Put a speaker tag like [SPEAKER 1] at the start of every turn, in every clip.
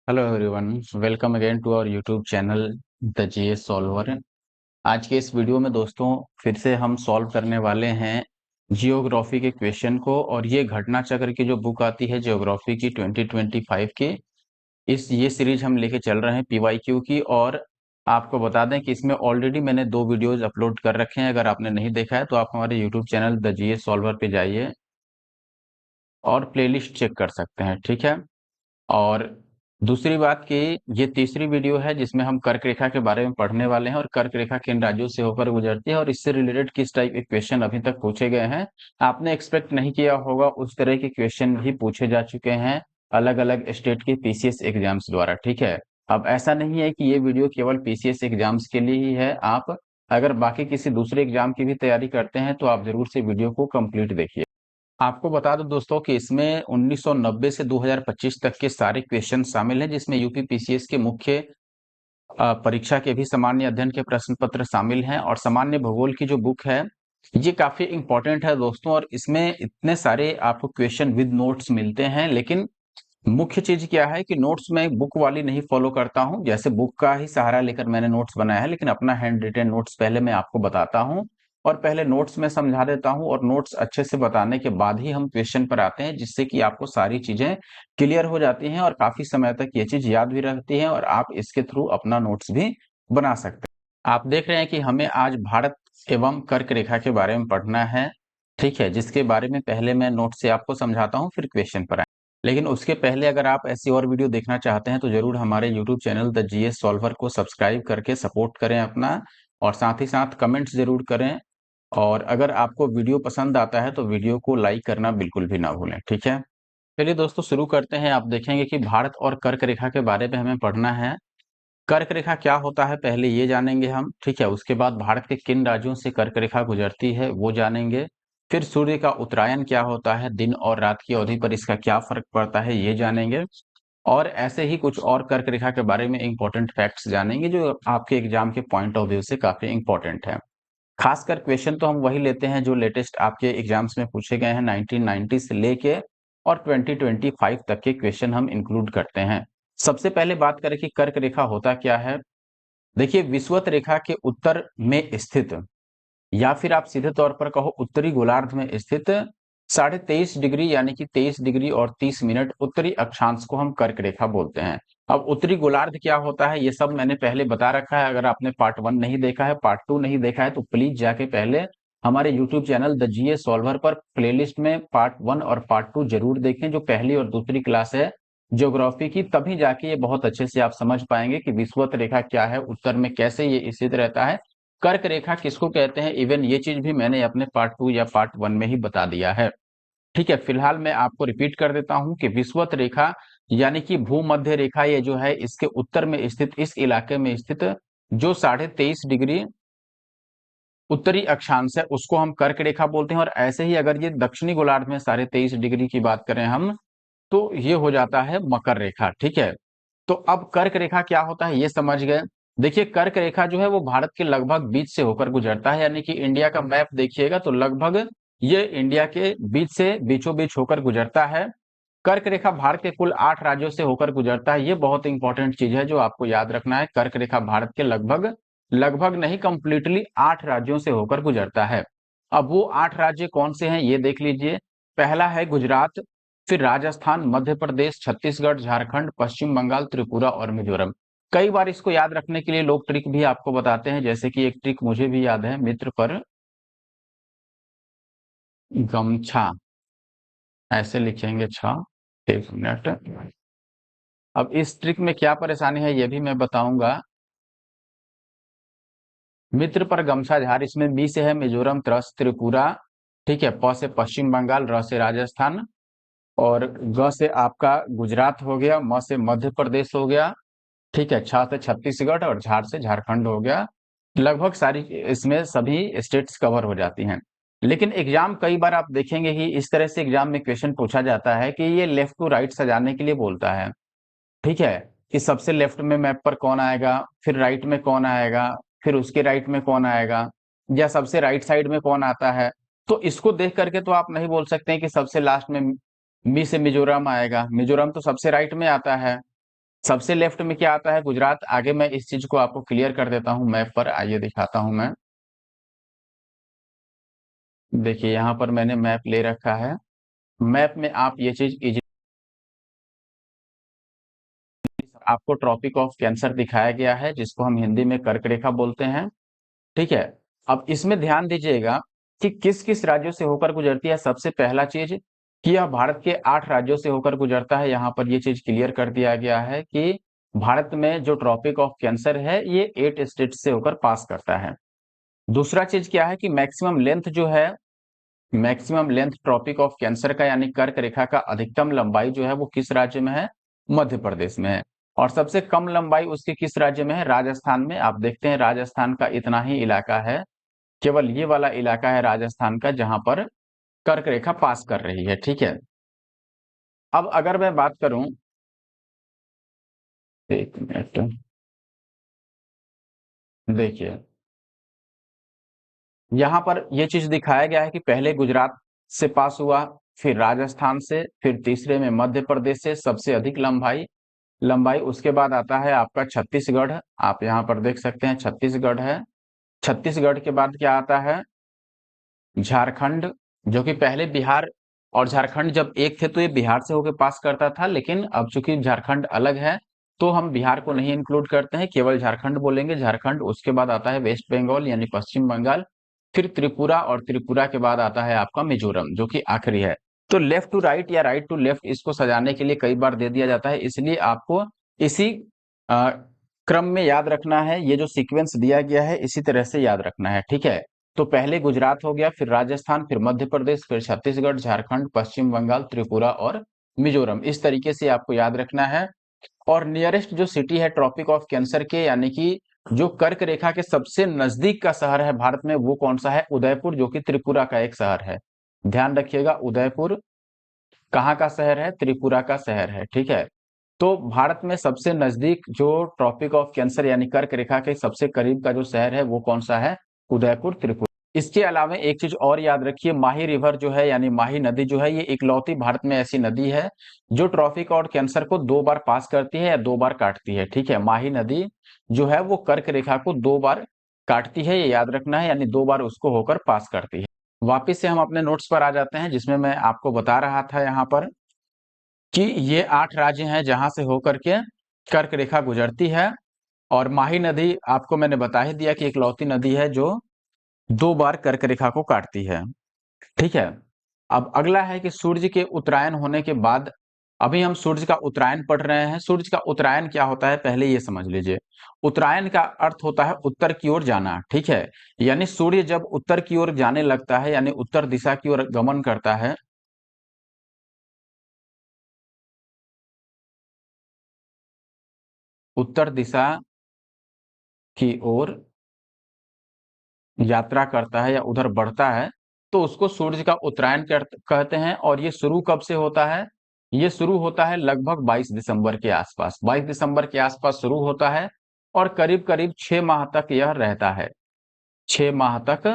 [SPEAKER 1] Hello everyone, welcome again to our YouTube channel the GS solver. आज के इस video में दोस्तों फिर से हम सॉल्व करने वाले हैं जियोग्राफी के क्वेश्चन को। और ये घटना चक्र की जो बुक आती है जियोग्राफी की 2025 की, इस ये सीरीज हम लेके चल रहे हैं पीवाईक्यू की। और आपको बता दें कि इसमें ऑलरेडी मैंने 2 वीडियोज अपलोड कर रखे हैं। अगर आपने नहीं देखा है तो आप हमारे YouTube channel the GS solver पे जाइए और प्लेलिस्ट चेक कर सकते हैं, ठीक है। और दूसरी बात कि ये तीसरी वीडियो है जिसमें हम कर्क रेखा के बारे में पढ़ने वाले हैं और कर्क रेखा किन राज्यों से होकर गुजरती है और इससे रिलेटेड किस टाइप के क्वेश्चन अभी तक पूछे गए हैं। आपने एक्सपेक्ट नहीं किया होगा उस तरह के क्वेश्चन भी पूछे जा चुके हैं अलग अलग स्टेट के पीसीएस एग्जाम्स द्वारा, ठीक है। अब ऐसा नहीं है कि ये वीडियो केवल पीसीएस एग्जाम्स के लिए ही है। आप अगर बाकी किसी दूसरे एग्जाम की भी तैयारी करते हैं तो आप जरूर से वीडियो को कंप्लीट देखिए। आपको बता दो दोस्तों कि इसमें 1990 से 2025 तक के सारे क्वेश्चन शामिल हैं, जिसमें यूपी पीसीएस के मुख्य परीक्षा के भी सामान्य अध्ययन के प्रश्न पत्र शामिल हैं। और सामान्य भूगोल की जो बुक है ये काफी इंपॉर्टेंट है दोस्तों, और इसमें इतने सारे आपको क्वेश्चन विद नोट्स मिलते हैं। लेकिन मुख्य चीज क्या है कि नोट्स में बुक वाली नहीं फॉलो करता हूं, जैसे बुक का ही सहारा लेकर मैंने नोट्स बनाया है, लेकिन अपना हैंड रिटेन नोट्स पहले मैं आपको बताता हूं और पहले नोट्स में समझा देता हूं और नोट्स अच्छे से बताने के बाद ही हम क्वेश्चन पर आते हैं, जिससे कि आपको सारी चीजें क्लियर हो जाती हैं और काफी समय तक ये चीज याद भी रहती है और आप इसके थ्रू अपना नोट्स भी बना सकते हैं। आप देख रहे हैं कि हमें आज भारत एवं कर्क रेखा के बारे में पढ़ना है, ठीक है, जिसके बारे में पहले मैं नोट से आपको समझाता हूं फिर क्वेश्चन पर। लेकिन उसके पहले अगर आप ऐसी और वीडियो देखना चाहते हैं तो जरूर हमारे YouTube channel the GS solver को सब्सक्राइब करके सपोर्ट करें अपना, और साथ ही साथ कमेंट्स जरूर करें। और अगर आपको वीडियो पसंद आता है तो वीडियो को लाइक करना बिल्कुल भी ना भूलें, ठीक है। चलिए दोस्तों शुरू करते हैं। आप देखेंगे कि भारत और कर्क रेखा के बारे में हमें पढ़ना है। कर्क रेखा क्या होता है पहले ये जानेंगे हम, ठीक है। उसके बाद भारत के किन राज्यों से कर्क रेखा गुजरती है वो जानेंगे। फिर सूर्य का उत्तरायण क्या होता है, दिन और रात की अवधि पर इसका क्या फर्क पड़ता है ये जानेंगे। और ऐसे ही कुछ और कर्क रेखा के बारे में इंपॉर्टेंट फैक्ट्स जानेंगे जो आपके एग्जाम के पॉइंट ऑफ व्यू से काफी इंपॉर्टेंट है। खासकर क्वेश्चन तो हम वही लेते हैं जो लेटेस्ट आपके एग्जाम्स में पूछे गए हैं 1990 से लेके और 2025 तक के क्वेश्चन हम इंक्लूड करते हैं। सबसे पहले बात करें कि कर्क रेखा होता क्या है। देखिए, विषुवत रेखा के उत्तर में स्थित, या फिर आप सीधे तौर पर कहो उत्तरी गोलार्ध में स्थित 23.5 डिग्री यानी कि 23 डिग्री और 30 मिनट उत्तरी अक्षांश को हम कर्क रेखा बोलते हैं। अब उत्तरी गोलार्ध क्या होता है ये सब मैंने पहले बता रखा है। अगर आपने पार्ट 1 नहीं देखा है, पार्ट 2 नहीं देखा है तो प्लीज जाके पहले हमारे YouTube channel the GS solver पर प्लेलिस्ट में पार्ट 1 और पार्ट 2 जरूर देखें, जो पहली और दूसरी क्लास है ज्योग्राफी की। तभी जाके ये बहुत अच्छे से आप समझ पाएंगे कि विषुवत रेखा क्या है, उत्तर में कैसे ये स्थित रहता है, कर्क रेखा किसको कहते हैं। इवन ये चीज भी मैंने अपने पार्ट 2 या पार्ट 1 में ही बता दिया है, ठीक है। फिलहाल मैं आपको रिपीट कर देता हूं कि विषुवत रेखा यानी कि भूमध्य रेखा, ये जो है इसके उत्तर में स्थित इस इलाके में स्थित जो 23.5 डिग्री उत्तरी अक्षांश है उसको हम कर्क रेखा बोलते हैं। और ऐसे ही अगर ये दक्षिणी गोलार्ध में 23.5 डिग्री की बात करें हम, तो ये हो जाता है मकर रेखा, ठीक है। तो अब कर्क रेखा क्या होता है ये समझ गए। देखिए, कर्क रेखा जो है वो भारत के लगभग बीच से होकर गुजरता है, यानी कि इंडिया का मैप देखिएगा तो लगभग ये इंडिया के बीच से बीचों बीच होकर गुजरता है। कर्क रेखा भारत के कुल 8 राज्यों से होकर गुजरता है। ये बहुत इंपॉर्टेंट चीज है जो आपको याद रखना है। कर्क रेखा भारत के लगभग लगभग नहीं, कंप्लीटली 8 राज्यों से होकर गुजरता है। अब वो 8 राज्य कौन से हैं ये देख लीजिए। पहला है गुजरात, फिर राजस्थान, मध्य प्रदेश, छत्तीसगढ़, झारखंड, पश्चिम बंगाल, त्रिपुरा और मिजोरम। कई बार इसको याद रखने के लिए लोग ट्रिक भी आपको बताते हैं, जैसे कि एक ट्रिक मुझे भी याद है, मित्र पर गमछा, ऐसे लिखेंगे छ, एक मिनट। अब इस ट्रिक में क्या परेशानी है ये भी मैं बताऊंगा। मित्र पर गमछा झार, इसमें बी से है मिजोरम, त्र से त्रिपुरा, ठीक है, प से पश्चिम बंगाल, र से राजस्थान, और ग से आपका गुजरात हो गया, म से मध्य प्रदेश हो गया, ठीक है, छ से छत्तीसगढ़ और झार से झारखंड हो गया। लगभग सारी इसमें सभी स्टेट्स कवर हो जाती हैं। लेकिन एग्जाम कई बार आप देखेंगे ही इस तरह से एग्जाम में क्वेश्चन पूछा जाता है कि ये लेफ्ट टू राइट सजाने के लिए बोलता है, ठीक है, कि सबसे लेफ्ट में मैप पर कौन आएगा, फिर राइट में कौन आएगा, फिर उसके राइट में कौन आएगा, या सबसे राइट साइड में कौन आता है। तो इसको देख करके तो आप नहीं बोल सकते हैं कि सबसे लास्ट में मी से मिजोरम आएगा, मिजोरम तो सबसे राइट में आता है। सबसे लेफ्ट में क्या आता है? गुजरात। आगे मैं इस चीज को आपको क्लियर कर देता हूं मैप पर, आइए दिखाता हूं मैं। देखिए यहाँ पर मैंने मैप ले रखा है। मैप में आप ये चीज इजी, आपको ट्रॉपिक ऑफ कैंसर दिखाया गया है, जिसको हम हिंदी में कर्क रेखा बोलते हैं। ठीक है। अब इसमें ध्यान दीजिएगा कि किस किस राज्यों से होकर गुजरती है। सबसे पहला चीज कि यह भारत के 8 राज्यों से होकर गुजरता है। यहाँ पर ये चीज क्लियर कर दिया गया है कि भारत में जो ट्रॉपिक ऑफ कैंसर है ये 8 स्टेट से होकर पास करता है। दूसरा चीज क्या है कि मैक्सिमम लेंथ जो है, maximum length tropic of cancer का यानी कर्क रेखा का अधिकतम लंबाई जो है वो किस राज्य में है? मध्य प्रदेश में है। और सबसे कम लंबाई उसकी किस राज्य में है? राजस्थान में। आप देखते हैं राजस्थान का इतना ही इलाका है, केवल ये वाला इलाका है राजस्थान का जहां पर कर्क रेखा पास कर रही है। ठीक है। अब अगर मैं बात करूं, एक मिनट, देखिए यहां पर यह चीज दिखाया गया है कि पहले गुजरात से पास हुआ, फिर राजस्थान से, फिर तीसरे में मध्य प्रदेश से सबसे अधिक लंबाई लंबाई उसके बाद आता है आपका छत्तीसगढ़। आप यहाँ पर देख सकते हैं छत्तीसगढ़ है। छत्तीसगढ़ के बाद क्या आता है? झारखंड, जो कि पहले बिहार और झारखंड जब एक थे तो ये बिहार से होकर पास करता था, लेकिन अब चूंकि झारखंड अलग है तो हम बिहार को नहीं इंक्लूड करते हैं, केवल झारखंड बोलेंगे, झारखंड। उसके बाद आता है वेस्ट बंगाल यानी पश्चिम बंगाल, फिर त्रिपुरा, और त्रिपुरा के बाद आता है आपका मिजोरम, जो कि आखिरी है। तो लेफ्ट टू राइट या राइट टू लेफ्ट इसको सजाने के लिए कई बार दे दिया जाता है, इसलिए आपको इसी अ, क्रम में याद रखना है। ये जो सीक्वेंस दिया गया है इसी तरह से याद रखना है। ठीक है। तो पहले गुजरात हो गया, फिर राजस्थान, फिर मध्य प्रदेश, फिर छत्तीसगढ़, झारखंड, पश्चिम बंगाल, त्रिपुरा और मिजोरम। इस तरीके से आपको याद रखना है। और नियरेस्ट जो सिटी है ट्रॉपिक ऑफ कैंसर के, यानी कि जो कर्क रेखा के सबसे नजदीक का शहर है भारत में, वो कौन सा है? उदयपुर, जो कि त्रिपुरा का एक शहर है। ध्यान रखिएगा, उदयपुर कहाँ का शहर है? त्रिपुरा का शहर है। ठीक है। तो भारत में सबसे नजदीक जो ट्रॉपिक ऑफ कैंसर यानी कर्क रेखा के सबसे करीब का जो शहर है वो कौन सा है? उदयपुर, त्रिपुरा। इसके अलावा एक चीज और याद रखिए, माही रिवर जो है यानी माही नदी जो है, ये इकलौती भारत में ऐसी नदी है जो ट्रॉपिक और कैंसर को 2 बार पास करती है या 2 बार काटती है। ठीक है। माही नदी जो है वो कर्क रेखा को 2 बार काटती है, ये याद रखना है, यानी 2 बार उसको होकर पास करती है। वापिस से हम अपने नोट्स पर आ जाते हैं, जिसमें मैं आपको बता रहा था यहाँ पर कि ये 8 राज्य हैं जहां से होकर के कर्क रेखा गुजरती है। और माही नदी आपको मैंने बता ही दिया कि इकलौती नदी है जो 2 बार कर्क रेखा को काटती है। ठीक है। अब अगला है कि सूर्य के उत्तरायण होने के बाद, अभी हम सूर्य का उत्तरायण पढ़ रहे हैं। सूर्य का उत्तरायण क्या होता है पहले ये समझ लीजिए। उत्तरायण का अर्थ होता है उत्तर की ओर जाना। ठीक है। यानी सूर्य जब उत्तर की ओर जाने लगता है, यानी उत्तर दिशा की ओर गमन करता है, उत्तर दिशा की ओर यात्रा करता है या उधर बढ़ता है, तो उसको सूर्य का उत्तरायण कहते हैं। और ये शुरू कब से होता है? ये शुरू होता है लगभग 22 दिसंबर के आसपास। 22 दिसंबर के आसपास शुरू होता है और करीब करीब 6 माह तक यह रहता है। 6 माह तक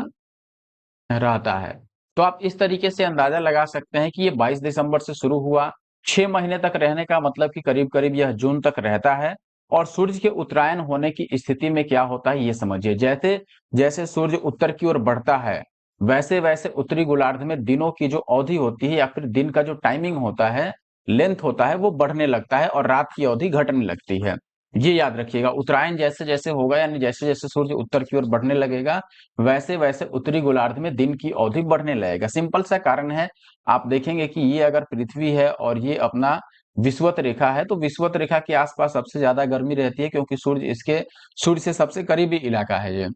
[SPEAKER 1] रहता है। तो आप इस तरीके से अंदाजा लगा सकते हैं कि ये 22 दिसंबर से शुरू हुआ, 6 महीने तक रहने का मतलब कि करीब करीब यह जून तक रहता है। और सूर्य के उत्तरायण होने की स्थिति में क्या होता है ये समझिए। जैसे जैसे सूर्य उत्तर की ओर बढ़ता है, वैसे वैसे उत्तरी गोलार्ध में दिनों की जो अवधि होती है या फिर दिन का जो टाइमिंग होता है, लेंथ होता है, वो बढ़ने लगता है और रात की अवधि घटने लगती है। ये याद रखिएगा, उत्तरायण जैसे जैसे होगा यानी जैसे जैसे सूर्य उत्तर की ओर बढ़ने लगेगा, वैसे वैसे उत्तरी गोलार्ध में दिन की अवधि बढ़ने लगेगा। सिंपल सा कारण है। आप देखेंगे कि ये अगर पृथ्वी है और ये अपना विषुवत रेखा है, तो विषुवत रेखा के आसपास सबसे ज्यादा गर्मी रहती है, क्योंकि सूर्य से सबसे करीबी इलाका है ये।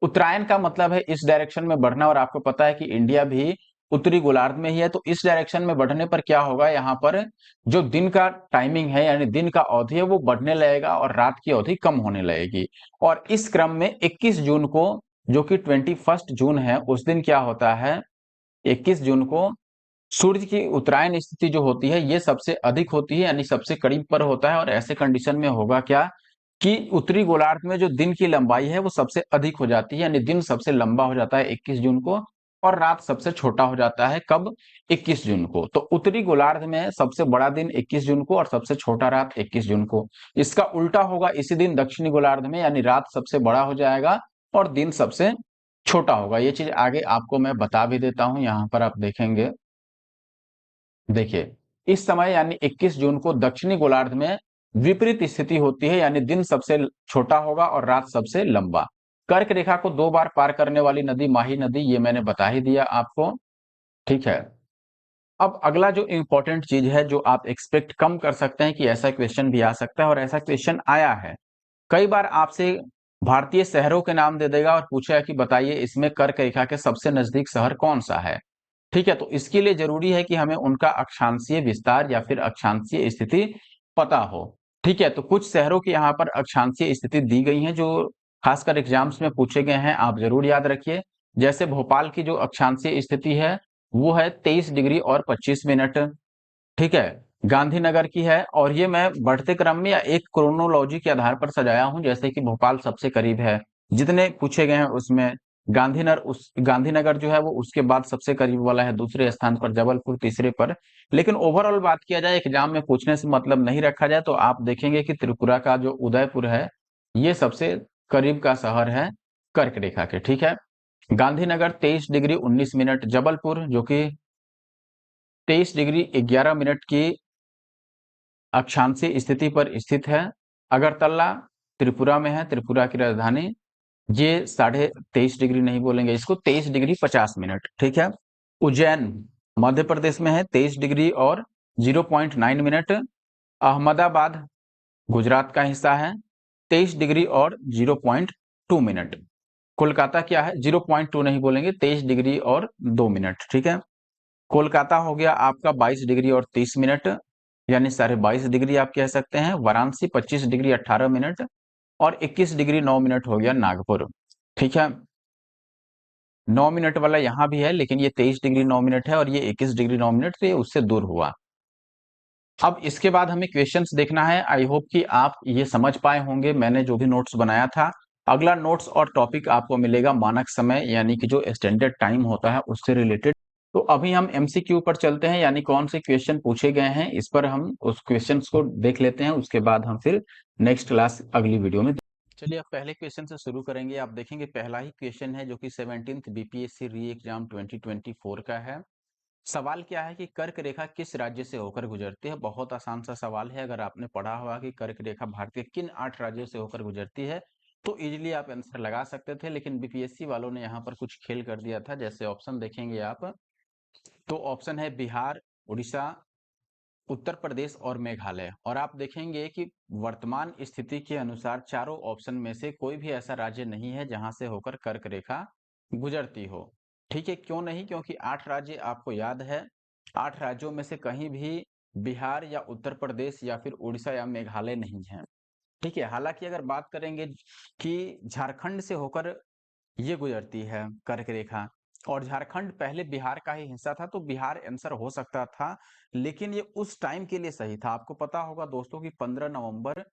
[SPEAKER 1] उत्तरायण का मतलब है इस डायरेक्शन में बढ़ना, और आपको पता है कि इंडिया भी उत्तरी गोलार्ध में ही है, तो इस डायरेक्शन में बढ़ने पर क्या होगा, यहाँ पर जो दिन का टाइमिंग है यानी दिन का अवधि है वो बढ़ने लगेगा और रात की अवधि कम होने लगेगी। और इस क्रम में 21 जून को, जो कि 21 जून है, उस दिन क्या होता है, 21 जून को सूर्य की उत्तरायण स्थिति जो होती है ये सबसे अधिक होती है, यानी सबसे करीब पर होता है। और ऐसे कंडीशन में होगा क्या कि उत्तरी गोलार्ध में जो दिन की लंबाई है वो सबसे अधिक हो जाती है, यानी दिन सबसे लंबा हो जाता है 21 जून को। और रात सबसे छोटा हो जाता है कब? 21 जून को। तो उत्तरी गोलार्ध में सबसे बड़ा दिन 21 जून को और सबसे छोटा रात 21 जून को। इसका उल्टा होगा इसी दिन दक्षिणी गोलार्ध में, यानी रात सबसे बड़ा हो जाएगा और दिन सबसे छोटा होगा। ये चीज आगे आपको मैं बता भी देता हूं, यहां पर आप देखेंगे। देखिए, इस समय यानी 21 जून को दक्षिणी गोलार्ध में विपरीत स्थिति होती है, यानी दिन सबसे छोटा होगा और रात सबसे लंबा। कर्क रेखा को 2 बार पार करने वाली नदी माही नदी, ये मैंने बता ही दिया आपको। ठीक है। अब अगला जो इंपॉर्टेंट चीज है, जो आप एक्सपेक्ट कम कर सकते हैं कि ऐसा क्वेश्चन भी आ सकता है, और ऐसा क्वेश्चन आया है कई बार। आपसे भारतीय शहरों के नाम दे देगा और पूछेगा कि बताइए इसमें कर्क रेखा के सबसे नजदीक शहर कौन सा है। ठीक है, तो इसके लिए जरूरी है कि हमें उनका अक्षांशीय विस्तार या फिर अक्षांशीय स्थिति पता हो। ठीक है, तो कुछ शहरों की यहाँ पर अक्षांशीय स्थिति दी गई है, जो खासकर एग्जाम्स में पूछे गए हैं, आप जरूर याद रखिए। जैसे भोपाल की जो अक्षांशीय स्थिति है वो है 23 डिग्री और 25 मिनट। ठीक है, गांधीनगर की है, और ये मैं बढ़ते क्रम में या एक क्रोनोलॉजी के आधार पर सजाया हूं, जैसे कि भोपाल सबसे करीब है, जितने पूछे गए हैं उसमें गांधीनगर जो है वो उसके बाद सबसे करीब वाला है, दूसरे स्थान पर जबलपुर तीसरे पर। लेकिन ओवरऑल बात किया जाए, एग्जाम में पूछने से मतलब नहीं रखा जाए, तो आप देखेंगे कि त्रिपुरा का जो उदयपुर है ये सबसे करीब का शहर है कर्क रेखा के। ठीक है, गांधीनगर 23 डिग्री 19 मिनट, जबलपुर जो कि 23 डिग्री 11 मिनट की अक्षांशीय स्थिति पर स्थित है। अगरतला त्रिपुरा में है, त्रिपुरा की राजधानी। ये 23.5 डिग्री नहीं बोलेंगे इसको, 23 डिग्री 50 मिनट। ठीक है, उज्जैन मध्य प्रदेश में है, 23 डिग्री और 0.9 मिनट। अहमदाबाद गुजरात का हिस्सा है, 23 डिग्री और 0.2 मिनट। कोलकाता क्या है, 0.2 नहीं बोलेंगे, 23 डिग्री और 2 मिनट। ठीक है, कोलकाता हो गया आपका 22 डिग्री और 30 मिनट, यानी 22.5 डिग्री आप कह सकते हैं। वाराणसी 25 डिग्री 18 मिनट और 21 डिग्री 9 मिनट हो गया नागपुर। ठीक है, 9 मिनट वाला यहाँ भी है, लेकिन ये 23 डिग्री 9 मिनट है और ये 21 डिग्री 9 मिनट, तो ये उससे दूर हुआ। अब इसके बाद हमें क्वेश्चंस देखना है। आई होप कि आप ये समझ पाए होंगे मैंने जो भी नोट्स बनाया था। अगला नोट्स और टॉपिक आपको मिलेगा मानक समय, यानी कि जो स्टैंडर्ड टाइम होता है उससे रिलेटेड। तो अभी हम एमसीक्यू पर चलते हैं, यानी कौन से क्वेश्चन पूछे गए हैं इस पर हम उस क्वेश्चंस को देख लेते हैं, उसके बाद हम फिर नेक्स्ट क्लास अगली वीडियो में। चलिए अब पहले क्वेश्चन से शुरू करेंगे। आप देखेंगे पहला ही क्वेश्चन है जो कि 17th बीपीएससी री एग्जाम 2024 का है। सवाल क्या है कि कर्क रेखा किस राज्य से होकर गुजरती है। बहुत आसान सा सवाल है, अगर आपने पढ़ा होगा कि कर्क रेखा भारत के किन 8 राज्यों से होकर गुजरती है तो इजीली आप आंसर लगा सकते थे, लेकिन बीपीएससी वालों ने यहाँ पर कुछ खेल कर दिया था। जैसे ऑप्शन देखेंगे आप, तो ऑप्शन है बिहार, उड़ीसा, उत्तर प्रदेश और मेघालय। और आप देखेंगे कि वर्तमान स्थिति के अनुसार चारों ऑप्शन में से कोई भी ऐसा राज्य नहीं है जहां से होकर कर्क रेखा गुजरती हो। ठीक है, क्यों नहीं? क्योंकि 8 राज्य आपको याद है, 8 राज्यों में से कहीं भी बिहार या उत्तर प्रदेश या फिर उड़ीसा या मेघालय नहीं है। ठीक है, हालांकि अगर बात करेंगे कि झारखंड से होकर ये गुजरती है कर्क रेखा, और झारखंड पहले बिहार का ही हिस्सा था, तो बिहार आंसर हो सकता था, लेकिन ये उस टाइम के लिए सही था। आपको पता होगा दोस्तों कि 15 नवंबर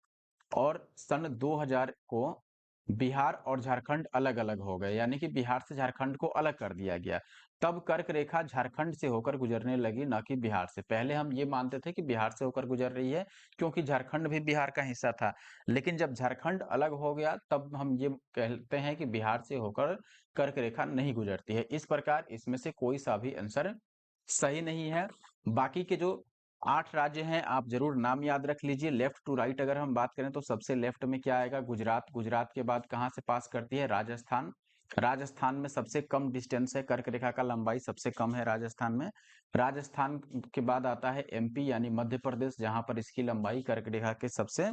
[SPEAKER 1] और सन 2000 को बिहार और झारखंड अलग अलग हो गए, यानी कि बिहार से झारखंड को अलग कर दिया गया। तब कर्क रेखा झारखंड से होकर गुजरने लगी, ना कि बिहार से। पहले हम ये मानते थे कि बिहार से होकर गुजर रही है, क्योंकि झारखंड भी बिहार का हिस्सा था। लेकिन जब झारखंड अलग हो गया तब हम ये कहते हैं कि बिहार से होकर कर्क रेखा नहीं गुजरती है। इस प्रकार इसमें से कोई सा भी आंसर सही नहीं है। बाकी के जो 8 राज्य हैं आप जरूर नाम याद रख लीजिए। लेफ्ट टू राइट अगर हम बात करें तो सबसे लेफ्ट में क्या आएगा? गुजरात। गुजरात के बाद कहां से पास करती है? राजस्थान। राजस्थान में सबसे कम डिस्टेंस है, कर्क रेखा का लंबाई सबसे कम है राजस्थान में। राजस्थान के बाद आता है एमपी यानी मध्य प्रदेश, जहां पर इसकी लंबाई कर्क रेखा के सबसे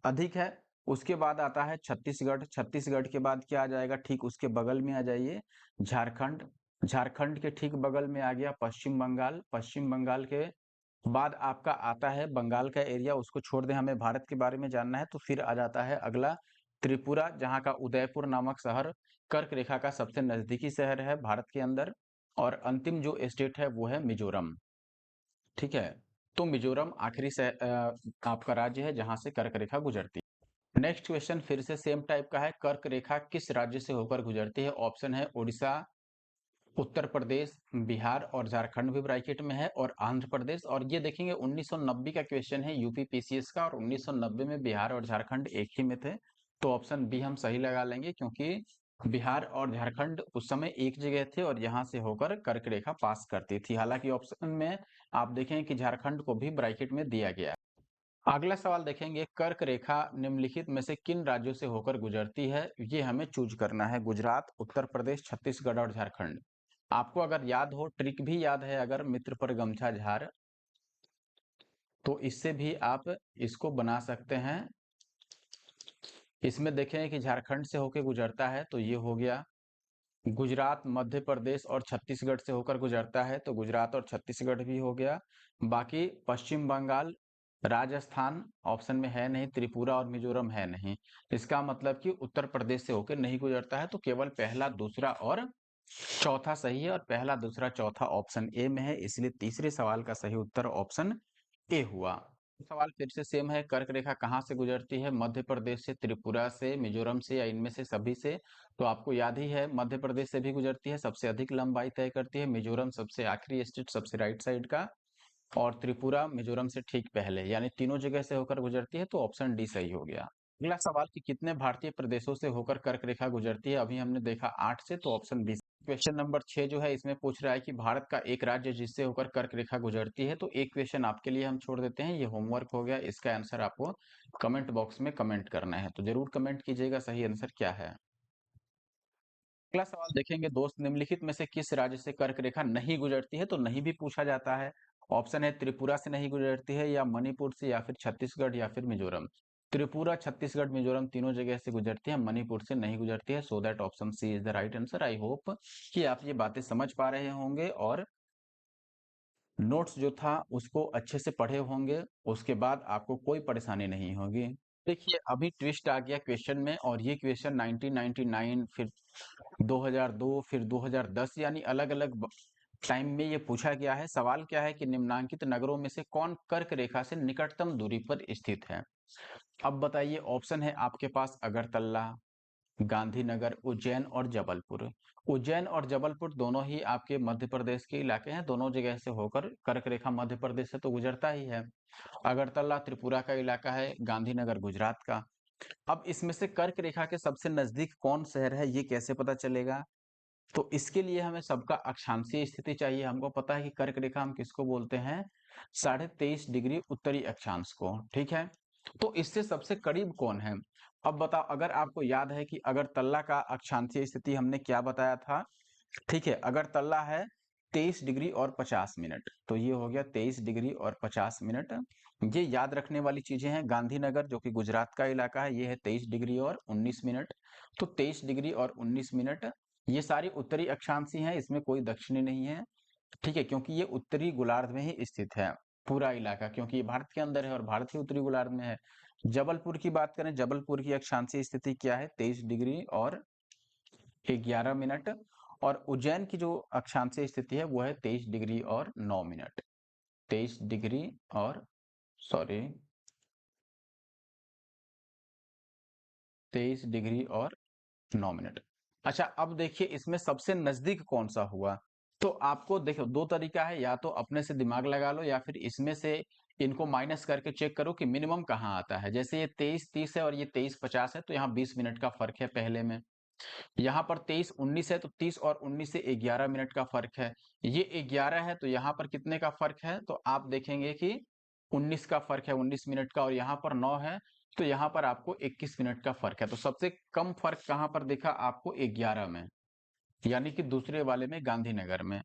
[SPEAKER 1] अधिक है। उसके बाद आता है छत्तीसगढ़। छत्तीसगढ़ के बाद क्या आ जाएगा? ठीक उसके बगल में आ जाइए, झारखंड। झारखंड के ठीक बगल में आ गया पश्चिम बंगाल। पश्चिम बंगाल के बाद आपका आता है बंगाल का एरिया, उसको छोड़ दें, हमें भारत के बारे में जानना है। तो फिर आ जाता है अगला त्रिपुरा, जहां का उदयपुर नामक शहर कर्क रेखा का सबसे नजदीकी शहर है भारत के अंदर। और अंतिम जो स्टेट है वो है मिजोरम। ठीक है, तो मिजोरम आखिरी आपका राज्य है जहां से कर्क रेखा गुजरती है। नेक्स्ट क्वेश्चन फिर से सेम टाइप का है। कर्क रेखा किस राज्य से होकर गुजरती है? ऑप्शन है उड़ीसा, उत्तर प्रदेश, बिहार और झारखंड भी ब्रैकेट में है, और आंध्र प्रदेश। और ये देखेंगे 1990 का क्वेश्चन है यूपी पीसीएस का, और 1990 में बिहार और झारखंड एक ही में थे। तो ऑप्शन बी हम सही लगा लेंगे, क्योंकि बिहार और झारखंड उस समय एक जगह थे और यहाँ से होकर कर्क रेखा पास करती थी। हालांकि ऑप्शन में आप देखें कि झारखंड को भी ब्रैकेट में दिया गया। अगला सवाल देखेंगे, कर्क रेखा निम्नलिखित में से किन राज्यों से होकर गुजरती है? ये हमें चूज करना है, गुजरात, उत्तर प्रदेश, छत्तीसगढ़ और झारखंड। आपको अगर याद हो, ट्रिक भी याद है अगर, मित्र पर गमछा झार, तो इससे भी आप इसको बना सकते हैं। इसमें देखें कि झारखंड से होकर गुजरता है तो ये हो गया, गुजरात, मध्य प्रदेश और छत्तीसगढ़ से होकर गुजरता है तो गुजरात और छत्तीसगढ़ भी हो गया। बाकी पश्चिम बंगाल, राजस्थान ऑप्शन में है नहीं, त्रिपुरा और मिजोरम है नहीं। इसका मतलब कि उत्तर प्रदेश से होकर नहीं गुजरता है, तो केवल पहला, दूसरा और चौथा सही है, और पहला, दूसरा, चौथा ऑप्शन ए में है, इसलिए तीसरे सवाल का सही उत्तर ऑप्शन ए हुआ। सवाल फिर से सेम है, कर्क रेखा कहाँ से गुजरती है? मध्य प्रदेश से, त्रिपुरा से, मिजोरम से, या इनमें से सभी से? तो आपको याद ही है, मध्य प्रदेश से भी गुजरती है, सबसे अधिक लंबाई तय करती है। मिजोरम सबसे आखिरी स्टेट, सबसे राइट साइड का, और त्रिपुरा मिजोरम से ठीक पहले, यानी तीनों जगह से होकर गुजरती है, तो ऑप्शन डी सही हो गया। अगला सवाल कि कितने भारतीय प्रदेशों से होकर कर्क रेखा गुजरती है? अभी हमने देखा 8 से, तो ऑप्शन बी। क्वेश्चन नंबर 6 जो है, इसमें पूछ रहा है कि भारत का एक राज्य जिससे होकर कर्क रेखा गुजरती है। तो एक क्वेश्चन आपके लिए हम छोड़ देते हैं, ये होमवर्क हो गया, इसका आंसर आपको कमेंट बॉक्स में कमेंट करना है, तो जरूर कमेंट कीजिएगा सही आंसर क्या है। अगला सवाल देखेंगे दोस्त, निम्नलिखित में से किस राज्य से कर्क रेखा नहीं गुजरती है? तो नहीं भी पूछा जाता है। ऑप्शन है त्रिपुरा से नहीं गुजरती है, या मणिपुर से, या फिर छत्तीसगढ़, या फिर मिजोरम। त्रिपुरा, छत्तीसगढ़, मिजोरम तीनों जगह से गुजरती है, मणिपुर से नहीं गुजरती है। So that option C is the right answer. I hope कि आप ये बातें समझ पा रहे होंगे और नोट्स जो था उसको अच्छे से पढ़े होंगे, उसके बाद आपको कोई परेशानी नहीं होगी। देखिए अभी ट्विस्ट आ गया क्वेश्चन में, और ये क्वेश्चन 1999, फिर 2002, फिर 2010, यानी अलग-अलग टाइम में ये पूछा गया है। सवाल क्या है कि निम्नांकित नगरों में से कौन कर्क रेखा से निकटतम दूरी पर स्थित है? अब बताइए, ऑप्शन है आपके पास अगरतला, गांधीनगर, उज्जैन और जबलपुर। उज्जैन और जबलपुर दोनों ही आपके मध्य प्रदेश के इलाके हैं, दोनों जगह से होकर कर्क रेखा मध्य प्रदेश से तो गुजरता ही है। अगरतला त्रिपुरा का इलाका है, गांधीनगर गुजरात का। अब इसमें से कर्क रेखा के सबसे नजदीक कौन शहर है, ये कैसे पता चलेगा? तो इसके लिए हमें सबका अक्षांशीय स्थिति चाहिए। हमको पता है कि कर्क रेखा हम किसको बोलते हैं? 23.5 डिग्री उत्तरी अक्षांश को, ठीक है। तो इससे सबसे करीब कौन है? अब बताओ, अगर आपको याद है कि अगर तल्ला का अक्षांशीय स्थिति हमने क्या बताया था, ठीक है, अगर तल्ला है 23 डिग्री और 50 मिनट, तो ये हो गया 23 डिग्री और 50 मिनट। ये याद रखने वाली चीजें हैं। गांधीनगर जो कि गुजरात का इलाका है, ये है 23 डिग्री और 19 मिनट। तो 23 डिग्री और 19 मिनट, ये सारी उत्तरी अक्षांशी हैं, इसमें कोई दक्षिणी नहीं है, ठीक है, क्योंकि ये उत्तरी गोलार्ध में ही स्थित है पूरा इलाका, क्योंकि ये भारत के अंदर है और भारत ही उत्तरी गोलार्ध में है। जबलपुर की बात करें, जबलपुर की अक्षांशीय स्थिति क्या है? 23 डिग्री और 11 मिनट। और उज्जैन की जो अक्षांशीय स्थिति है वो है 23 डिग्री और 9 मिनट। 23 डिग्री और सॉरी 23 डिग्री और 9 मिनट। अच्छा, अब देखिए इसमें सबसे नजदीक कौन सा हुआ? तो आपको देखो दो तरीका है, या तो अपने से दिमाग लगा लो, या फिर इसमें से इनको माइनस करके चेक करो कि मिनिमम कहाँ आता है। जैसे ये 23-30 है और ये 23-50 है, तो यहाँ 20 मिनट का फर्क है पहले में। यहाँ पर 23-19 है, तो 30 और 19 से 11 मिनट का फर्क है। ये 11 है, तो यहाँ पर कितने का फर्क है? तो आप देखेंगे कि 19 का फर्क है, 19 मिनट का, और यहाँ पर 9 है, तो यहाँ पर आपको 21 मिनट का फर्क है। तो सबसे कम फर्क कहाँ पर दिखा आपको? 11 में, यानी कि दूसरे वाले में, गांधीनगर में।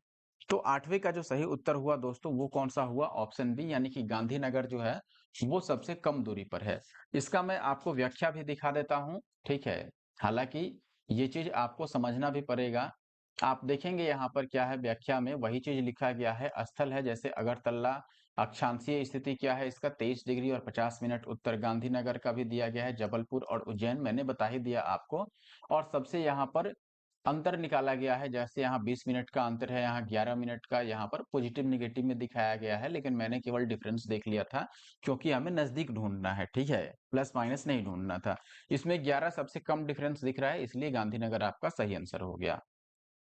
[SPEAKER 1] तो आठवें का जो सही उत्तर हुआ दोस्तों, वो कौन सा हुआ? ऑप्शन बी, यानी कि गांधीनगर जो है वो सबसे कम दूरी पर है। इसका मैं आपको व्याख्या भी दिखा देता हूं, ठीक है। हालांकि ये चीज आपको समझना भी पड़ेगा। आप देखेंगे यहाँ पर क्या है, व्याख्या में वही चीज लिखा गया है, स्थल है, जैसे अगरतला, अक्षांशीय स्थिति क्या है इसका? 23 डिग्री और 50 मिनट उत्तर। गांधीनगर का भी दिया गया है, जबलपुर और उज्जैन मैंने बता ही दिया आपको। और सबसे यहाँ पर अंतर निकाला गया है, जैसे यहाँ 20 मिनट का अंतर है, यहाँ 11 मिनट का, यहाँ पर पॉजिटिव निगेटिव में दिखाया गया है, लेकिन मैंने केवल डिफरेंस देख लिया था, क्योंकि हमें नजदीक ढूंढना है, ठीक है, प्लस माइनस नहीं ढूंढना था। इसमें 11 सबसे कम डिफरेंस दिख रहा है, इसलिए गांधीनगर आपका सही आंसर हो गया।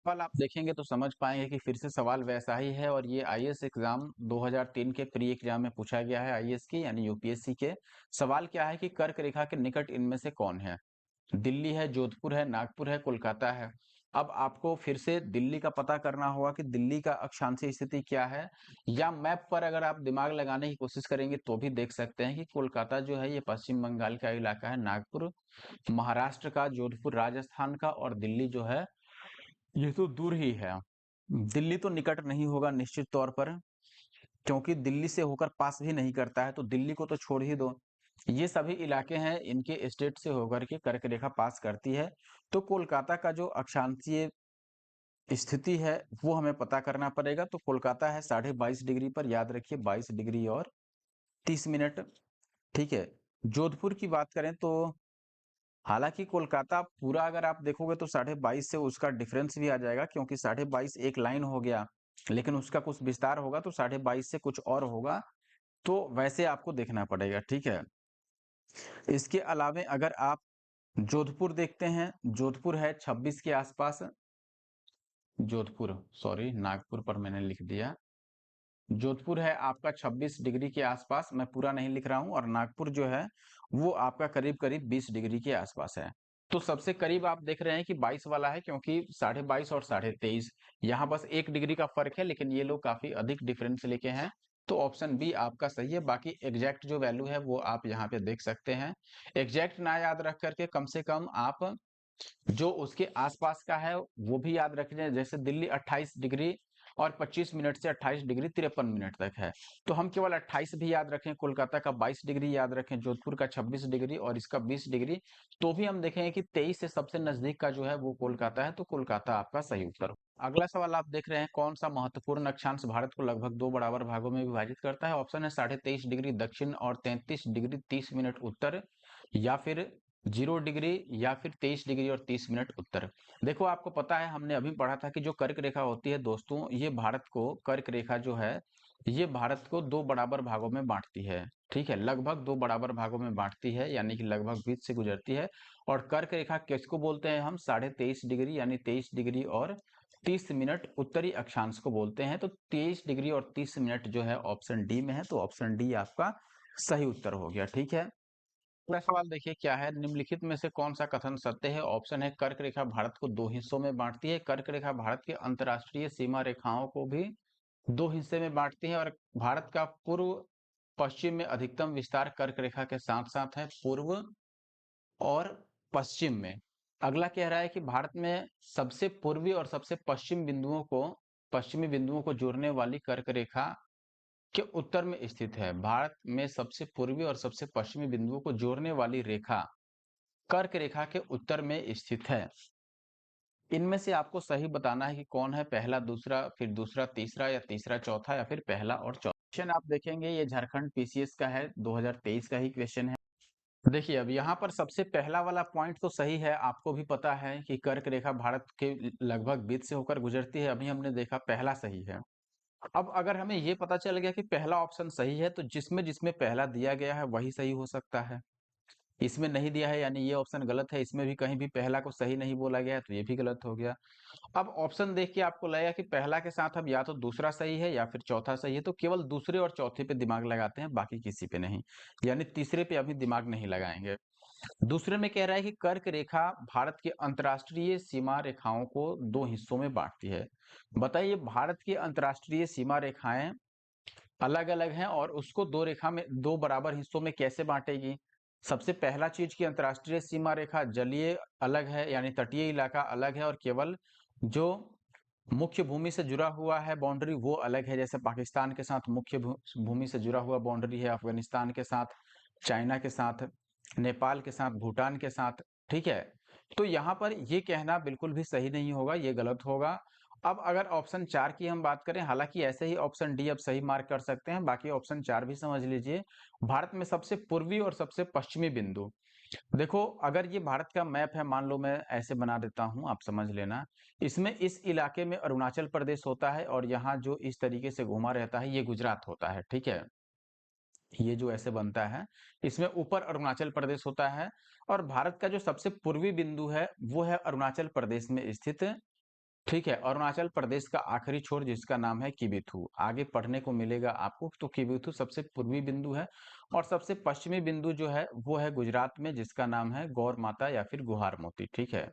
[SPEAKER 1] सवाल आप देखेंगे तो समझ पाएंगे कि फिर से सवाल वैसा ही है और ये आईएएस एग्जाम 2003 के प्री एग्जाम में पूछा गया है आईएएस की यानी यूपीएससी के। सवाल क्या है कि कर्क रेखा के निकट इनमें से कौन है? दिल्ली है, जोधपुर है, नागपुर है, कोलकाता है। अब आपको फिर से दिल्ली का पता करना होगा कि दिल्ली का अक्षांशीय स्थिति क्या है, या मैप पर अगर आप दिमाग लगाने की कोशिश करेंगे तो भी देख सकते हैं कि कोलकाता जो है ये पश्चिम बंगाल का इलाका है, नागपुर महाराष्ट्र का, जोधपुर राजस्थान का और दिल्ली जो है ये तो दूर ही है। दिल्ली तो निकट नहीं होगा निश्चित तौर पर, क्योंकि दिल्ली से होकर पास भी नहीं करता है, तो दिल्ली को तो छोड़ ही दो। ये सभी इलाके हैं, इनके स्टेट से होकर के कर्क रेखा पास करती है। तो कोलकाता का जो अक्षांशीय स्थिति है वो हमें पता करना पड़ेगा। तो कोलकाता है 22.5 डिग्री पर, याद रखिए 22 डिग्री और 30 मिनट। ठीक है। जोधपुर की बात करें तो हालांकि कोलकाता पूरा अगर आप देखोगे तो 22.5 से उसका डिफरेंस भी आ जाएगा, क्योंकि 22.5 एक लाइन हो गया, लेकिन उसका कुछ विस्तार होगा तो 22.5 से कुछ और होगा। तो वैसे आपको देखना पड़ेगा। ठीक है। इसके अलावे अगर आप जोधपुर देखते हैं, जोधपुर है 26 के आसपास। जोधपुर, सॉरी नागपुर पर मैंने लिख दिया। जोधपुर है आपका 26 डिग्री के आसपास, मैं पूरा नहीं लिख रहा हूं, और नागपुर जो है वो आपका करीब करीब 20 डिग्री के आसपास है। तो सबसे करीब आप देख रहे हैं कि 22 वाला है, क्योंकि 22.5 और 23.5 यहाँ बस 1 डिग्री का फर्क है, लेकिन ये लोग काफी अधिक डिफरेंस लेके हैं। तो ऑप्शन बी आपका सही है। बाकी एग्जैक्ट जो वैल्यू है वो आप यहाँ पे देख सकते हैं। एग्जैक्ट ना याद रख करके कम से कम आप जो उसके आसपास का है वो भी याद रख लें। जैसे दिल्ली 28 डिग्री और 25 मिनट से 28 डिग्री 53 मिनट तक है, तो हम केवल 28 भी याद रखें, कोलकाता का 22 डिग्री याद रखें, जोधपुर का 26 डिग्री और इसका 20 डिग्री, तो भी हम देखेंगे कि 23 से सबसे नजदीक का जो है वो कोलकाता है। तो कोलकाता आपका सही उत्तर हो। अगला सवाल आप देख रहे हैं, कौन सा महत्वपूर्ण अक्षांश भारत को लगभग 2 बराबर भागों में विभाजित करता है? ऑप्शन है 23.5 डिग्री दक्षिण और 33 डिग्री 30 मिनट उत्तर, या फिर 0 डिग्री, या फिर 23 डिग्री और 30 मिनट उत्तर। देखो आपको पता है, हमने अभी पढ़ा था कि जो कर्क रेखा होती है दोस्तों, ये भारत को, कर्क रेखा जो है ये भारत को 2 बराबर भागों में बांटती है। ठीक है, लगभग 2 बराबर भागों में बांटती है, यानी कि लगभग बीच से गुजरती है। और कर्क रेखा किसको बोलते हैं हम? 23.5 डिग्री यानी 23 डिग्री और 30 मिनट उत्तरी अक्षांश को बोलते हैं। तो 23 डिग्री और 30 मिनट जो है ऑप्शन डी में है, तो ऑप्शन डी आपका सही उत्तर हो गया। ठीक है। अगला सवाल देखिए क्या है, निम्नलिखित में से कौन सा कथन सत्य है? ऑप्शन है कर्क रेखा भारत को 2 हिस्सों में बांटती है। कर्क रेखा भारत के अंतरराष्ट्रीय सीमा रेखाओं को भी 2 हिस्से में बांटती है, और भारत का पूर्व पश्चिम में अधिकतम विस्तार कर्क रेखा के साथ साथ है, पूर्व और पश्चिम में। अगला कह रहा है कि भारत में सबसे पूर्वी और सबसे पश्चिमी बिंदुओं को जोड़ने वाली कर्क रेखा के उत्तर में स्थित है। भारत में सबसे पूर्वी और सबसे पश्चिमी बिंदुओं को जोड़ने वाली रेखा कर्क रेखा के उत्तर में स्थित है। इनमें से आपको सही बताना है कि कौन है, पहला दूसरा, फिर दूसरा तीसरा, या तीसरा चौथा, या फिर पहला और चौथा। क्वेश्चन आप देखेंगे ये झारखंड पीसीएस का है, 2023 का ही क्वेश्चन है। देखिए अब यहाँ पर सबसे पहला वाला पॉइंट तो सही है, आपको भी पता है कि कर्क रेखा भारत के लगभग बीच से होकर गुजरती है, अभी हमने देखा पहला सही है। अब अगर हमें ये पता चल गया कि पहला ऑप्शन सही है, तो जिसमें जिसमें पहला दिया गया है वही सही हो सकता है। इसमें नहीं दिया है यानी ये ऑप्शन गलत है, इसमें भी कहीं भी पहला को सही नहीं बोला गया है तो ये भी गलत हो गया। अब ऑप्शन देख के आपको लगेगा कि पहला के साथ अब या तो दूसरा सही है या फिर चौथा सही है, तो केवल दूसरे और चौथे पे दिमाग लगाते हैं, बाकी किसी पे नहीं, यानी तीसरे पे अभी दिमाग नहीं लगाएंगे। दूसरे में कह रहा है कि कर्क रेखा भारत की अंतरराष्ट्रीय सीमा रेखाओं को 2 हिस्सों में बांटती है। बताइए भारत की अंतरराष्ट्रीय सीमा रेखाएं अलग अलग हैं और उसको दो बराबर हिस्सों में कैसे बांटेगी? सबसे पहला चीज की अंतरराष्ट्रीय सीमा रेखा जलीय अलग है, यानी तटीय इलाका अलग है, और केवल जो मुख्य भूमि से जुड़ा हुआ है बाउंड्री वो अलग है। जैसे पाकिस्तान के साथ मुख्य भूमि से जुड़ा हुआ बाउंड्री है, अफगानिस्तान के साथ, चाइना के साथ, नेपाल के साथ, भूटान के साथ। ठीक है। तो यहाँ पर ये कहना बिल्कुल भी सही नहीं होगा, ये गलत होगा। अब अगर ऑप्शन 4 की हम बात करें, हालांकि ऐसे ही ऑप्शन डी अब सही मार्क कर सकते हैं, बाकी ऑप्शन 4 भी समझ लीजिए। भारत में सबसे पूर्वी और सबसे पश्चिमी बिंदु, देखो अगर ये भारत का मैप है, मान लो मैं ऐसे बना देता हूं, आप समझ लेना। इसमें इस इलाके में अरुणाचल प्रदेश होता है, और यहाँ जो इस तरीके से घुमा रहता है ये गुजरात होता है। ठीक है, ये जो ऐसे बनता है इसमें ऊपर अरुणाचल प्रदेश होता है, और भारत का जो सबसे पूर्वी बिंदु है वो है अरुणाचल प्रदेश में स्थित ठीक है, अरुणाचल प्रदेश का आखिरी छोर जिसका नाम है किबिथु। आगे पढ़ने को मिलेगा आपको, तो किबिथु सबसे पूर्वी बिंदु है और सबसे पश्चिमी बिंदु जो है वो है गुजरात में, जिसका नाम है गौर माता या फिर गुहार मोती। ठीक है,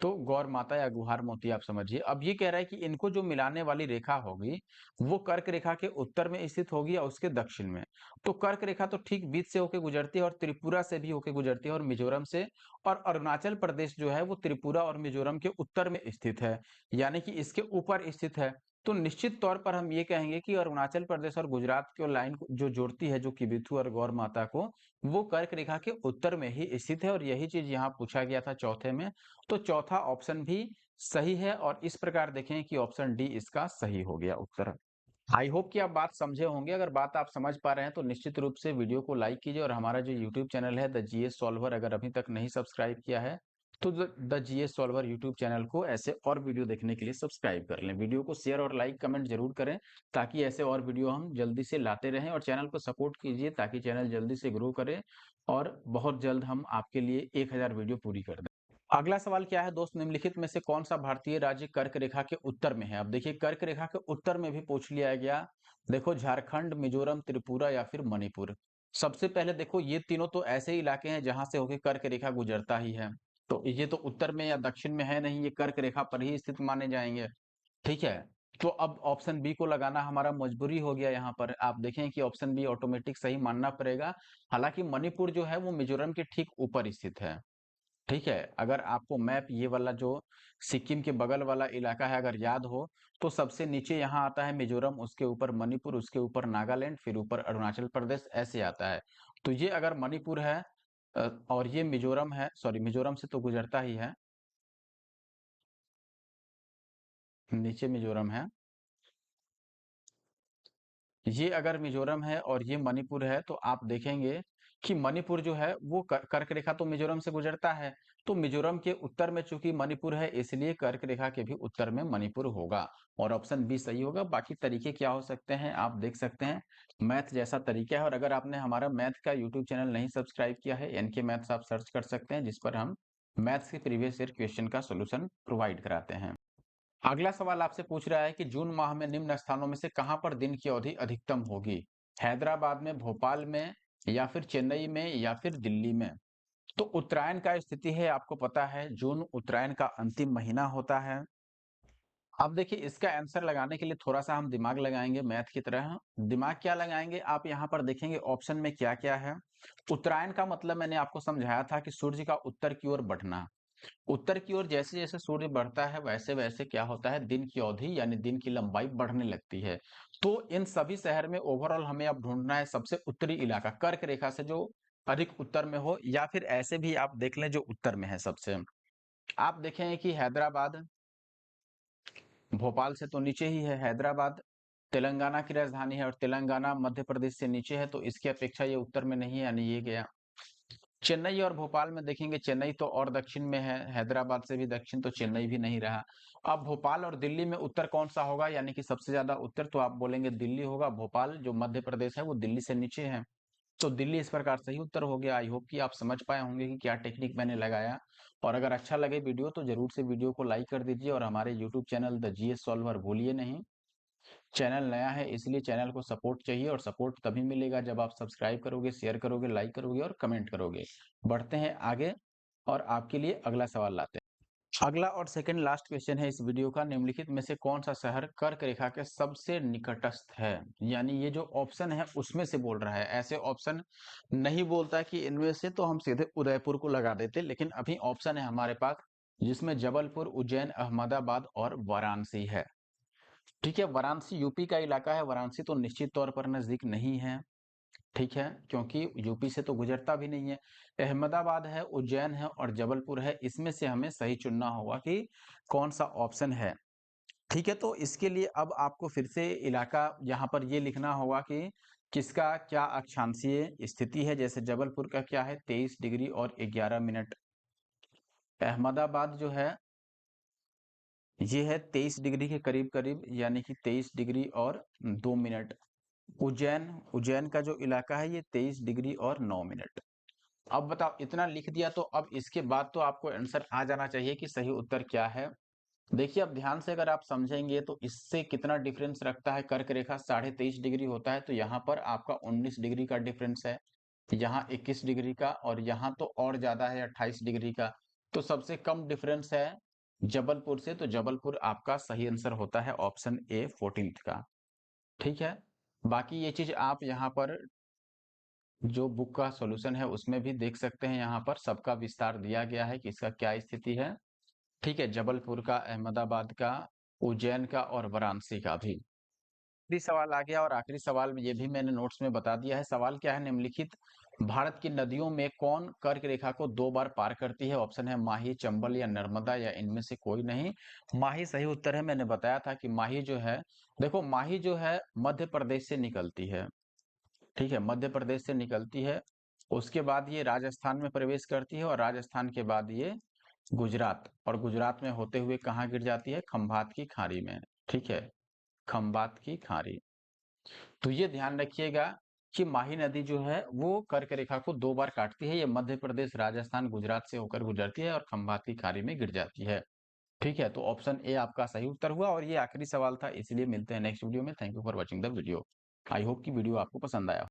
[SPEAKER 1] तो गौर माता या गुहार मोती आप समझिए। अब ये कह रहा है कि इनको जो मिलाने वाली रेखा होगी वो कर्क रेखा के उत्तर में स्थित होगी या उसके दक्षिण में। तो कर्क रेखा तो ठीक बीच से होकर गुजरती है और त्रिपुरा से भी होकर गुजरती है और मिजोरम से, और अरुणाचल प्रदेश जो है वो त्रिपुरा और मिजोरम के उत्तर में स्थित है, यानी कि इसके ऊपर स्थित है। तो निश्चित तौर पर हम ये कहेंगे कि अरुणाचल प्रदेश और गुजरात की लाइन जो जोड़ती है, जो किबिथु और गौर माता को, वो कर्क रेखा के उत्तर में ही स्थित है, और यही चीज यहाँ पूछा गया था चौथे में। तो चौथा ऑप्शन भी सही है, और इस प्रकार देखें कि ऑप्शन डी इसका सही हो गया उत्तर। आई होप कि आप बात समझे होंगे। अगर बात आप समझ पा रहे हैं तो निश्चित रूप से वीडियो को लाइक कीजिए, और हमारा जो यूट्यूब चैनल है द जीएस सॉल्वर, अगर अभी तक नहीं सब्सक्राइब किया है तो the GS solver YouTube channel को ऐसे और वीडियो देखने के लिए सब्सक्राइब कर लें। वीडियो को शेयर और लाइक कमेंट जरूर करें, ताकि ऐसे और वीडियो हम जल्दी से लाते रहें, और चैनल को सपोर्ट कीजिए ताकि चैनल जल्दी से ग्रो करे और बहुत जल्द हम आपके लिए 1000 वीडियो पूरी कर दें। अगला सवाल क्या है दोस्त, निम्नलिखित में से कौन सा भारतीय राज्य कर्क रेखा के उत्तर में है? अब देखिए, कर्क रेखा के उत्तर में भी पूछ लिया गया। देखो, झारखंड, मिजोरम, त्रिपुरा या फिर मणिपुर। सबसे पहले देखो, ये तीनों तो ऐसे इलाके हैं जहां से होके कर्क रेखा गुजरता ही है, तो ये तो उत्तर में या दक्षिण में है नहीं, ये कर्क रेखा पर ही स्थित माने जाएंगे। ठीक है, तो अब ऑप्शन बी को लगाना हमारा मजबूरी हो गया। यहाँ पर आप देखें कि ऑप्शन बी ऑटोमेटिक सही मानना पड़ेगा। हालांकि मणिपुर जो है वो मिजोरम के ठीक ऊपर स्थित है। ठीक है, अगर आपको मैप ये वाला जो सिक्किम के बगल वाला इलाका है अगर याद हो, तो सबसे नीचे यहाँ आता है मिजोरम, उसके ऊपर मणिपुर, उसके ऊपर नागालैंड, फिर ऊपर अरुणाचल प्रदेश, ऐसे आता है। तो ये अगर मणिपुर है और ये मिजोरम है, सॉरी मिजोरम से तो गुजरता ही है, नीचे मिजोरम है, ये अगर मिजोरम है और ये मणिपुर है, तो आप देखेंगे कि मणिपुर जो है वो कर्क रेखा तो मिजोरम से गुजरता है, तो मिजोरम के उत्तर में चूंकि मणिपुर है, इसलिए कर्क रेखा के भी उत्तर में मणिपुर होगा, और ऑप्शन बी सही होगा। बाकी तरीके क्या हो सकते हैं आप देख सकते हैं, मैथ जैसा तरीका है। और अगर आपने हमारा मैथ का यूट्यूब चैनल नहीं सब्सक्राइब किया है, एनके मैथ्स आप सर्च कर सकते हैं, जिस पर हम मैथ्स के प्रीवियस ईयर क्वेश्चन का सोल्यूशन प्रोवाइड कराते हैं। अगला सवाल आपसे पूछ रहा है कि जून माह में निम्न स्थानों में से कहां पर दिन की अवधि अधिकतम होगी? हैदराबाद में, भोपाल में, या फिर चेन्नई में, या फिर दिल्ली में? तो उत्तरायण का स्थिति है, आपको पता है जून उत्तरायण का अंतिम महीना होता है। अब देखिए, इसका आंसर लगाने के लिए थोड़ा सा हम दिमाग लगाएंगे, मैथ की तरह। दिमाग क्या लगाएंगे, आप यहाँ पर देखेंगे ऑप्शन में क्या क्या है। उत्तरायण का मतलब मैंने आपको समझाया था कि सूर्य का उत्तर की ओर बढ़ना। उत्तर की ओर जैसे जैसे सूर्य बढ़ता है वैसे वैसे क्या होता है, दिन की अवधि यानी दिन की लंबाई बढ़ने लगती है। तो इन सभी शहर में ओवरऑल हमें अब ढूंढना है सबसे उत्तरी इलाका, कर्क रेखा से जो अधिक उत्तर में हो, या फिर ऐसे भी आप देख लें जो उत्तर में है सबसे। आप देखें कि हैदराबाद, भोपाल से तो नीचे ही है हैदराबाद, तेलंगाना की राजधानी है, और तेलंगाना मध्य प्रदेश से नीचे है, तो इसकी अपेक्षा ये उत्तर में नहीं है, यानी ये गया। चेन्नई और भोपाल में देखेंगे, चेन्नई तो और दक्षिण में है, हैदराबाद से भी दक्षिण, तो चेन्नई भी नहीं रहा। अब भोपाल और दिल्ली में उत्तर कौन सा होगा, यानी कि सबसे ज्यादा उत्तर, तो आप बोलेंगे दिल्ली होगा। भोपाल जो मध्य प्रदेश है वो दिल्ली से नीचे है, तो दिल्ली इस प्रकार सही उत्तर हो गया। आई होप कि आप समझ पाए होंगे कि क्या टेक्निक मैंने लगाया। और अगर अच्छा लगे वीडियो तो जरूर से वीडियो को लाइक कर दीजिए, और हमारे YouTube channel the GS solver भूलिए नहीं। चैनल नया है इसलिए चैनल को सपोर्ट चाहिए, और सपोर्ट तभी मिलेगा जब आप सब्सक्राइब करोगे, शेयर करोगे, लाइक करोगे और कमेंट करोगे। बढ़ते हैं आगे, और आपके लिए अगला सवाल लाते हैं। अगला और सेकंड लास्ट क्वेश्चन है इस वीडियो का, निम्नलिखित में से कौन सा शहर कर्क रेखा के सबसे निकटस्थ है? यानी ये जो ऑप्शन है उसमें से बोल रहा है, ऐसे ऑप्शन नहीं बोलता कि इनमें से, तो हम सीधे उदयपुर को लगा देते, लेकिन अभी ऑप्शन है हमारे पास जिसमें जबलपुर, उज्जैन, अहमदाबाद और वाराणसी है। ठीक है, वाराणसी यूपी का इलाका है, वाराणसी तो निश्चित तौर पर नजदीक नहीं है। ठीक है, क्योंकि यूपी से तो गुजरता भी नहीं है। अहमदाबाद है, उज्जैन है और जबलपुर है, इसमें से हमें सही चुनना होगा कि कौन सा ऑप्शन है। ठीक है, तो इसके लिए अब आपको फिर से इलाका यहाँ पर ये लिखना होगा कि किसका क्या अक्षांशीय स्थिति है। जैसे जबलपुर का क्या है, 23 डिग्री और 11 मिनट। अहमदाबाद जो है ये है 23 डिग्री के करीब करीब, यानी कि 23 डिग्री और 2 मिनट। उज्जैन, उज्जैन का जो इलाका है ये 23 डिग्री और 9 मिनट। अब बताओ, इतना लिख दिया तो अब इसके बाद तो आपको आंसर आ जाना चाहिए कि सही उत्तर क्या है। देखिए, अब ध्यान से अगर आप समझेंगे तो इससे कितना डिफरेंस रखता है, कर्क रेखा 23.5 डिग्री होता है, तो यहाँ पर आपका 19 डिग्री का डिफरेंस है, यहाँ 21 डिग्री का, और यहाँ तो और ज्यादा है 28 डिग्री का। तो सबसे कम डिफरेंस है जबलपुर से, तो जबलपुर आपका सही आंसर होता है ऑप्शन ए 14th का। ठीक है, बाकी ये चीज आप यहाँ पर जो बुक का सॉल्यूशन है उसमें भी देख सकते हैं, यहाँ पर सबका विस्तार दिया गया है कि इसका क्या स्थिति है। ठीक है, जबलपुर का, अहमदाबाद का, उज्जैन का और वाराणसी का भी। आखिरी सवाल आ गया, और आखिरी सवाल में ये भी मैंने नोट्स में बता दिया है। सवाल क्या है, निम्नलिखित भारत की नदियों में कौन कर्क रेखा को 2 बार पार करती है? ऑप्शन है माही, चंबल या नर्मदा, या इनमें से कोई नहीं। माही सही उत्तर है। मैंने बताया था कि माही जो है, देखो माही जो है मध्य प्रदेश से निकलती है। ठीक है, मध्य प्रदेश से निकलती है, उसके बाद ये राजस्थान में प्रवेश करती है, और राजस्थान के बाद ये गुजरात, और गुजरात में होते हुए कहाँ गिर जाती है? खंभात की खाड़ी में। ठीक है, खंभात की खाड़ी। तो ये ध्यान रखिएगा कि माही नदी जो है वो कर्क रेखा को 2 बार काटती है। ये मध्य प्रदेश, राजस्थान, गुजरात से होकर गुजरती है और खंभात की खाड़ी में गिर जाती है। ठीक है, तो ऑप्शन ए आपका सही उत्तर हुआ, और ये आखिरी सवाल था, इसलिए मिलते हैं नेक्स्ट वीडियो में। Thank you for watching the video. I hope कि वीडियो आपको पसंद आया।